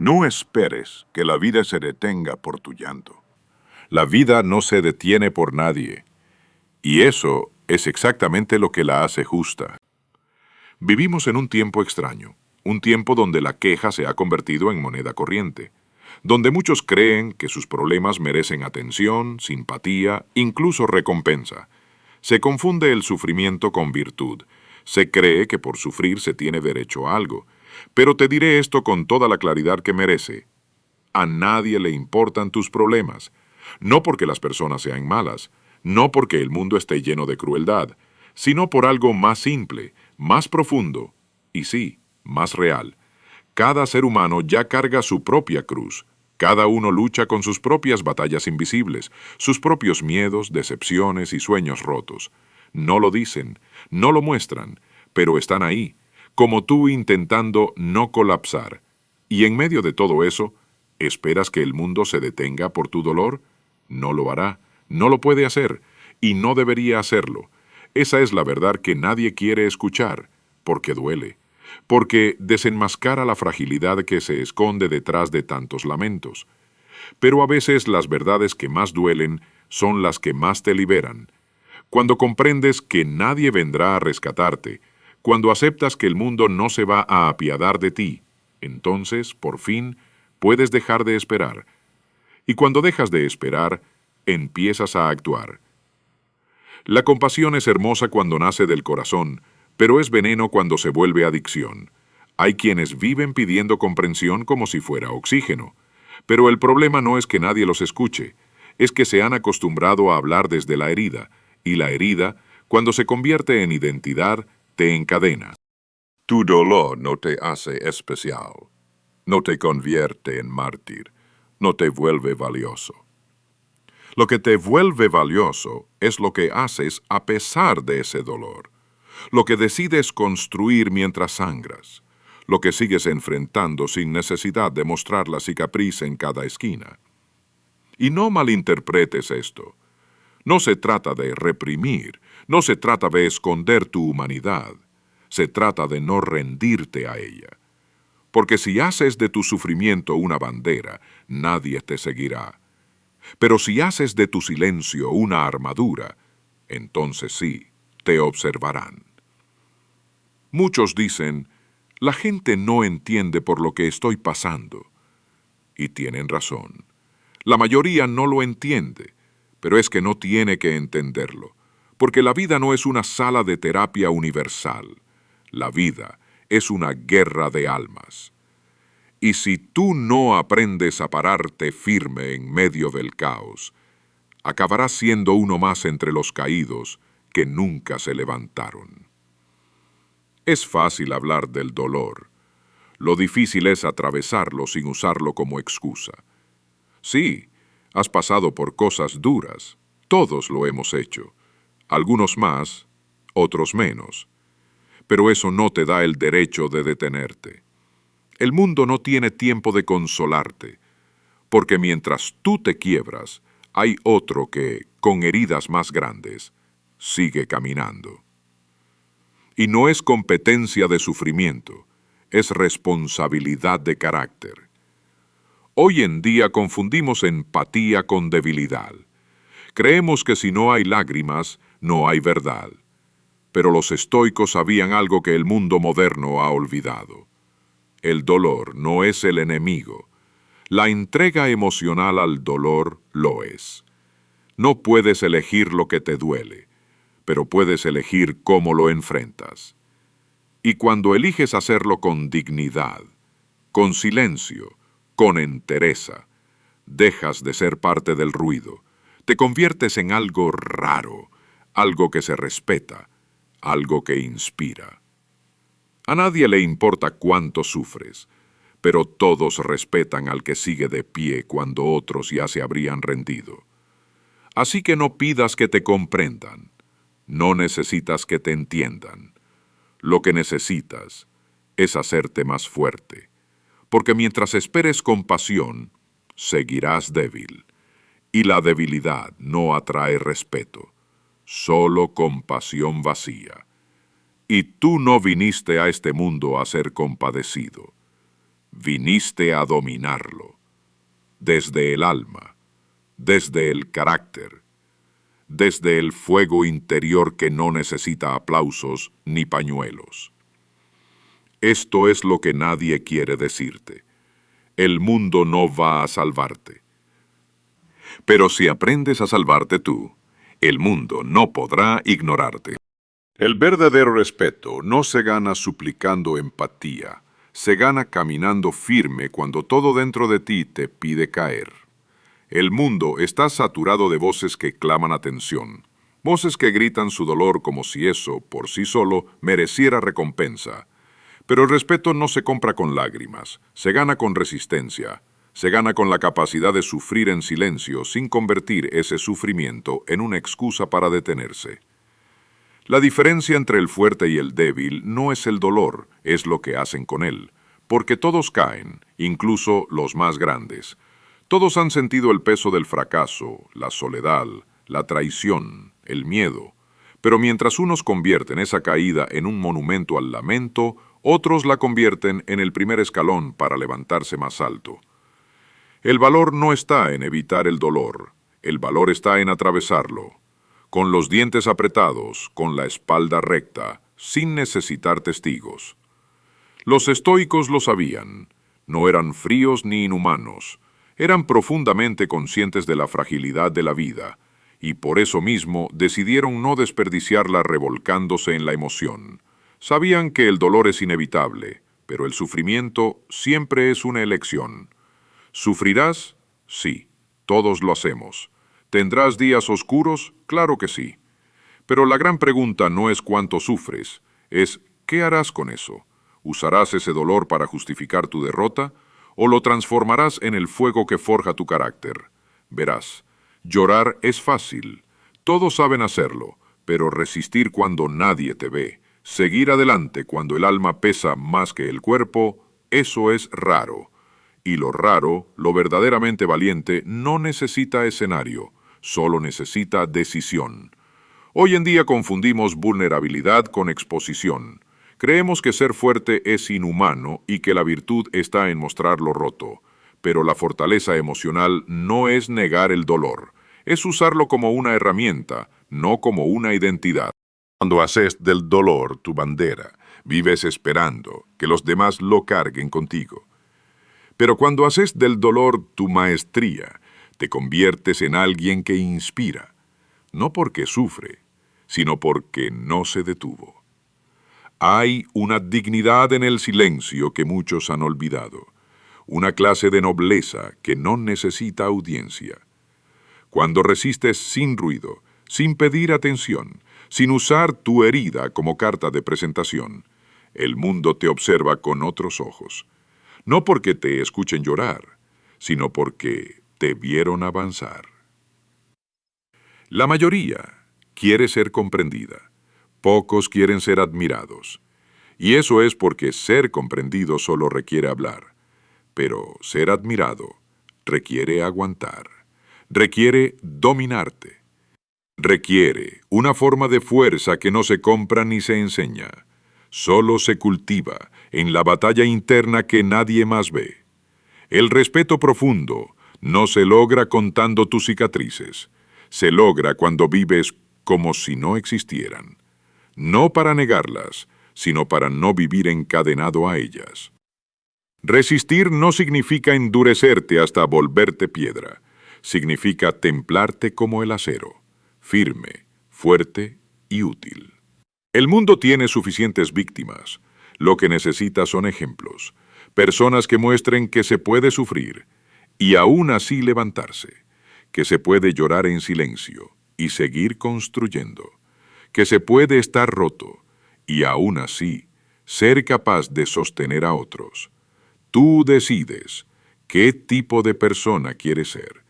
No esperes que la vida se detenga por tu llanto. La vida no se detiene por nadie, y eso es exactamente lo que la hace justa. Vivimos en un tiempo extraño, un tiempo donde la queja se ha convertido en moneda corriente, donde muchos creen que sus problemas merecen atención, simpatía, incluso recompensa. Se confunde el sufrimiento con virtud. Se cree que por sufrir se tiene derecho a algo. Pero te diré esto con toda la claridad que merece. A nadie le importan tus problemas. No porque las personas sean malas, no porque el mundo esté lleno de crueldad, sino por algo más simple, más profundo y sí, más real. Cada ser humano ya carga su propia cruz. Cada uno lucha con sus propias batallas invisibles, sus propios miedos, decepciones y sueños rotos. No lo dicen, no lo muestran, pero están ahí, como tú intentando no colapsar. Y en medio de todo eso, ¿esperas que el mundo se detenga por tu dolor? No lo hará, no lo puede hacer, y no debería hacerlo. Esa es la verdad que nadie quiere escuchar, porque duele, porque desenmascara la fragilidad que se esconde detrás de tantos lamentos. Pero a veces las verdades que más duelen son las que más te liberan. Cuando comprendes que nadie vendrá a rescatarte, cuando aceptas que el mundo no se va a apiadar de ti, entonces, por fin, puedes dejar de esperar. Y cuando dejas de esperar, empiezas a actuar. La compasión es hermosa cuando nace del corazón, pero es veneno cuando se vuelve adicción. Hay quienes viven pidiendo comprensión como si fuera oxígeno. Pero el problema no es que nadie los escuche, es que se han acostumbrado a hablar desde la herida, y la herida, cuando se convierte en identidad, te encadena. Tu dolor no te hace especial, no te convierte en mártir, no te vuelve valioso. Lo que te vuelve valioso es lo que haces a pesar de ese dolor, lo que decides construir mientras sangras, lo que sigues enfrentando sin necesidad de mostrar la cicatriz en cada esquina. Y no malinterpretes esto. No se trata de reprimir, no se trata de esconder tu humanidad, se trata de no rendirte a ella. Porque si haces de tu sufrimiento una bandera, nadie te seguirá. Pero si haces de tu silencio una armadura, entonces sí, te observarán. Muchos dicen, la gente no entiende por lo que estoy pasando. Y tienen razón. La mayoría no lo entiende, pero es que no tiene que entenderlo, porque la vida no es una sala de terapia universal. La vida es una guerra de almas. Y si tú no aprendes a pararte firme en medio del caos, acabarás siendo uno más entre los caídos que nunca se levantaron. Es fácil hablar del dolor. Lo difícil es atravesarlo sin usarlo como excusa. Sí, has pasado por cosas duras. Todos lo hemos hecho. Algunos más, otros menos. Pero eso no te da el derecho de detenerte. El mundo no tiene tiempo de consolarte, porque mientras tú te quiebras, hay otro que, con heridas más grandes, sigue caminando. Y no es competencia de sufrimiento, es responsabilidad de carácter. Hoy en día confundimos empatía con debilidad. Creemos que si no hay lágrimas, no hay verdad. Pero los estoicos sabían algo que el mundo moderno ha olvidado. El dolor no es el enemigo. La entrega emocional al dolor lo es. No puedes elegir lo que te duele, pero puedes elegir cómo lo enfrentas. Y cuando eliges hacerlo con dignidad, con silencio, con entereza, dejas de ser parte del ruido, te conviertes en algo raro, algo que se respeta, algo que inspira. A nadie le importa cuánto sufres, pero todos respetan al que sigue de pie cuando otros ya se habrían rendido. Así que no pidas que te comprendan, no necesitas que te entiendan. Lo que necesitas es hacerte más fuerte, porque mientras esperes compasión, seguirás débil, y la debilidad no atrae respeto, solo compasión vacía. Y tú no viniste a este mundo a ser compadecido. viniste a dominarlo, desde el alma, desde el carácter, desde el fuego interior que no necesita aplausos ni pañuelos. Esto es lo que nadie quiere decirte. El mundo no va a salvarte. Pero si aprendes a salvarte tú, el mundo no podrá ignorarte. El verdadero respeto no se gana suplicando empatía, se gana caminando firme cuando todo dentro de ti te pide caer. El mundo está saturado de voces que claman atención, voces que gritan su dolor como si eso, por sí solo, mereciera recompensa. Pero el respeto no se compra con lágrimas, se gana con resistencia, se gana con la capacidad de sufrir en silencio sin convertir ese sufrimiento en una excusa para detenerse. La diferencia entre el fuerte y el débil no es el dolor, es lo que hacen con él, porque todos caen, incluso los más grandes. Todos han sentido el peso del fracaso, la soledad, la traición, el miedo. Pero mientras unos convierten esa caída en un monumento al lamento, otros la convierten en el primer escalón para levantarse más alto. El valor no está en evitar el dolor, el valor está en atravesarlo. Con los dientes apretados, con la espalda recta, sin necesitar testigos. Los estoicos lo sabían, no eran fríos ni inhumanos, eran profundamente conscientes de la fragilidad de la vida, y por eso mismo decidieron no desperdiciarla revolcándose en la emoción. Sabían que el dolor es inevitable, pero el sufrimiento siempre es una elección. ¿Sufrirás? Sí, todos lo hacemos. ¿Tendrás días oscuros? Claro que sí. Pero la gran pregunta no es cuánto sufres, es ¿qué harás con eso? ¿Usarás ese dolor para justificar tu derrota? ¿O lo transformarás en el fuego que forja tu carácter? Verás, llorar es fácil. Todos saben hacerlo, pero resistir cuando nadie te ve, seguir adelante cuando el alma pesa más que el cuerpo, eso es raro. Y lo raro, lo verdaderamente valiente, no necesita escenario. Solo necesita decisión. Hoy en día confundimos vulnerabilidad con exposición. Creemos que ser fuerte es inhumano y que la virtud está en mostrar lo roto. Pero la fortaleza emocional no es negar el dolor. Es usarlo como una herramienta, no como una identidad. Cuando haces del dolor tu bandera, vives esperando que los demás lo carguen contigo. Pero cuando haces del dolor tu maestría, te conviertes en alguien que inspira, no porque sufre, sino porque no se detuvo. Hay una dignidad en el silencio que muchos han olvidado, una clase de nobleza que no necesita audiencia. Cuando resistes sin ruido, sin pedir atención, sin usar tu herida como carta de presentación, el mundo te observa con otros ojos, no porque te escuchen llorar, sino porque te vieron avanzar. La mayoría quiere ser comprendida, pocos quieren ser admirados, y eso es porque ser comprendido solo requiere hablar, pero ser admirado requiere aguantar, requiere dominarte, requiere una forma de fuerza que no se compra ni se enseña, solo se cultiva en la batalla interna que nadie más ve. El respeto profundo no se logra contando tus cicatrices, se logra cuando vives como si no existieran, no para negarlas, sino para no vivir encadenado a ellas. Resistir no significa endurecerte hasta volverte piedra, significa templarte como el acero, firme, fuerte y útil. El mundo tiene suficientes víctimas, lo que necesita son ejemplos, personas que muestren que se puede sufrir y aún así levantarse, que se puede llorar en silencio y seguir construyendo, que se puede estar roto y aún así ser capaz de sostener a otros. Tú decides qué tipo de persona quieres ser,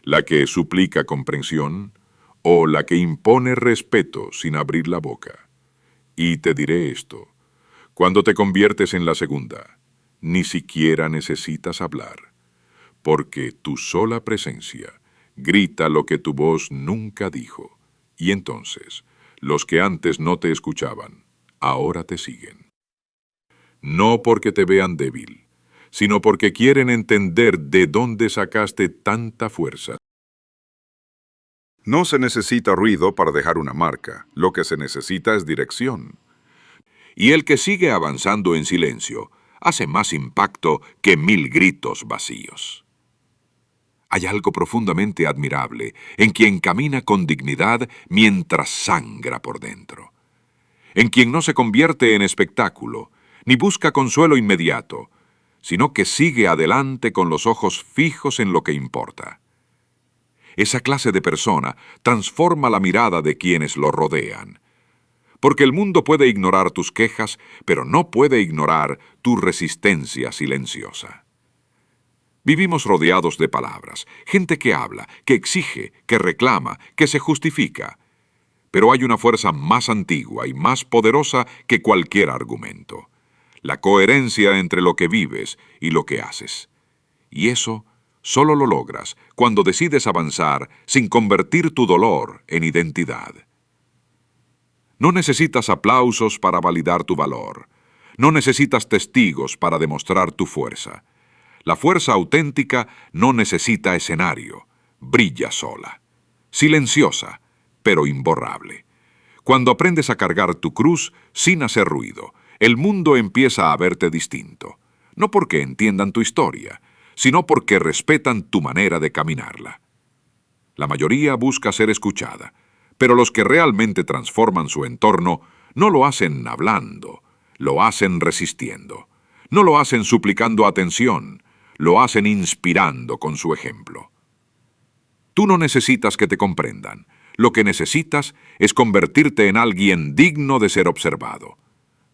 la que suplica comprensión o la que impone respeto sin abrir la boca. Y te diré esto, cuando te conviertes en la segunda, ni siquiera necesitas hablar, porque tu sola presencia grita lo que tu voz nunca dijo, y entonces los que antes no te escuchaban, ahora te siguen. No porque te vean débil, sino porque quieren entender de dónde sacaste tanta fuerza. No se necesita ruido para dejar una marca, lo que se necesita es dirección. Y el que sigue avanzando en silencio hace más impacto que 1000 gritos vacíos. Hay algo profundamente admirable en quien camina con dignidad mientras sangra por dentro. En quien no se convierte en espectáculo, ni busca consuelo inmediato, sino que sigue adelante con los ojos fijos en lo que importa. Esa clase de persona transforma la mirada de quienes lo rodean. Porque el mundo puede ignorar tus quejas, pero no puede ignorar tu resistencia silenciosa. Vivimos rodeados de palabras, gente que habla, que exige, que reclama, que se justifica. Pero hay una fuerza más antigua y más poderosa que cualquier argumento: la coherencia entre lo que vives y lo que haces. Y eso solo lo logras cuando decides avanzar sin convertir tu dolor en identidad. No necesitas aplausos para validar tu valor. No necesitas testigos para demostrar tu fuerza. La fuerza auténtica no necesita escenario. Brilla sola. Silenciosa, pero imborrable. Cuando aprendes a cargar tu cruz sin hacer ruido, el mundo empieza a verte distinto. No porque entiendan tu historia, sino porque respetan tu manera de caminarla. La mayoría busca ser escuchada, pero los que realmente transforman su entorno no lo hacen hablando, lo hacen resistiendo. No lo hacen suplicando atención, lo hacen inspirando con su ejemplo. Tú no necesitas que te comprendan. Lo que necesitas es convertirte en alguien digno de ser observado.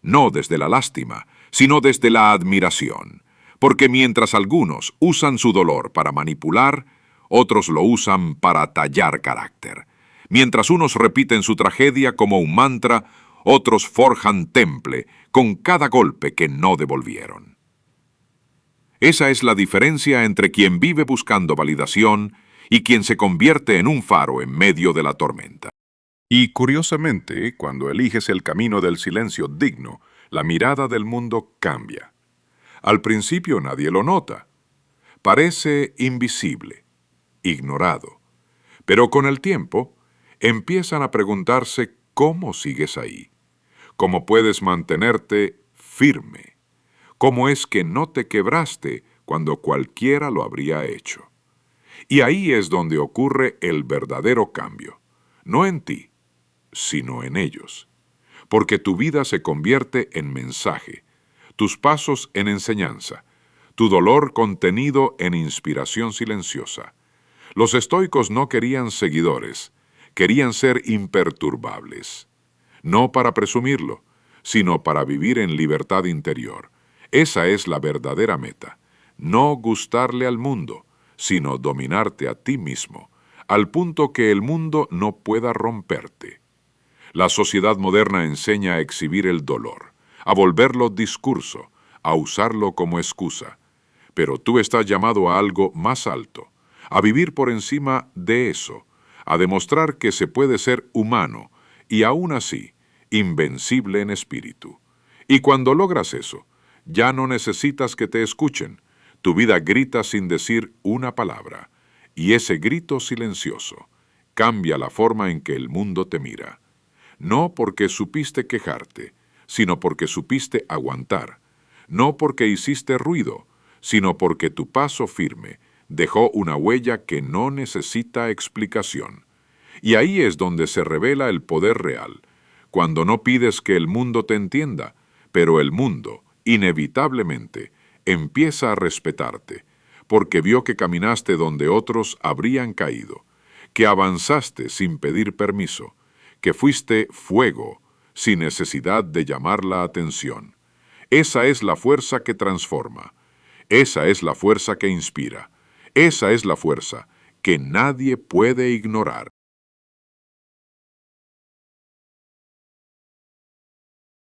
No desde la lástima, sino desde la admiración. Porque mientras algunos usan su dolor para manipular, otros lo usan para tallar carácter. Mientras unos repiten su tragedia como un mantra, otros forjan temple con cada golpe que no devolvieron. Esa es la diferencia entre quien vive buscando validación y quien se convierte en un faro en medio de la tormenta. Y curiosamente, cuando eliges el camino del silencio digno, la mirada del mundo cambia. Al principio nadie lo nota. Parece invisible, ignorado. Pero con el tiempo, empiezan a preguntarse cómo sigues ahí, cómo puedes mantenerte firme, cómo es que no te quebraste cuando cualquiera lo habría hecho. Y ahí es donde ocurre el verdadero cambio, no en ti, sino en ellos. Porque tu vida se convierte en mensaje, tus pasos en enseñanza, tu dolor contenido en inspiración silenciosa. Los estoicos no querían seguidores, querían ser imperturbables. No para presumirlo, sino para vivir en libertad interior. Esa es la verdadera meta. No gustarle al mundo, sino dominarte a ti mismo, al punto que el mundo no pueda romperte. La sociedad moderna enseña a exhibir el dolor, a volverlo discurso, a usarlo como excusa. Pero tú estás llamado a algo más alto, a vivir por encima de eso, a demostrar que se puede ser humano y aún así invencible en espíritu. Y cuando logras eso, ya no necesitas que te escuchen. Tu vida grita sin decir una palabra, y ese grito silencioso cambia la forma en que el mundo te mira. No porque supiste quejarte, sino porque supiste aguantar. No porque hiciste ruido, sino porque tu paso firme dejó una huella que no necesita explicación. Y ahí es donde se revela el poder real, cuando no pides que el mundo te entienda, pero el mundo, inevitablemente, empieza a respetarte, porque vio que caminaste donde otros habrían caído, que avanzaste sin pedir permiso, que fuiste fuego sin necesidad de llamar la atención. Esa es la fuerza que transforma. Esa es la fuerza que inspira. Esa es la fuerza que nadie puede ignorar.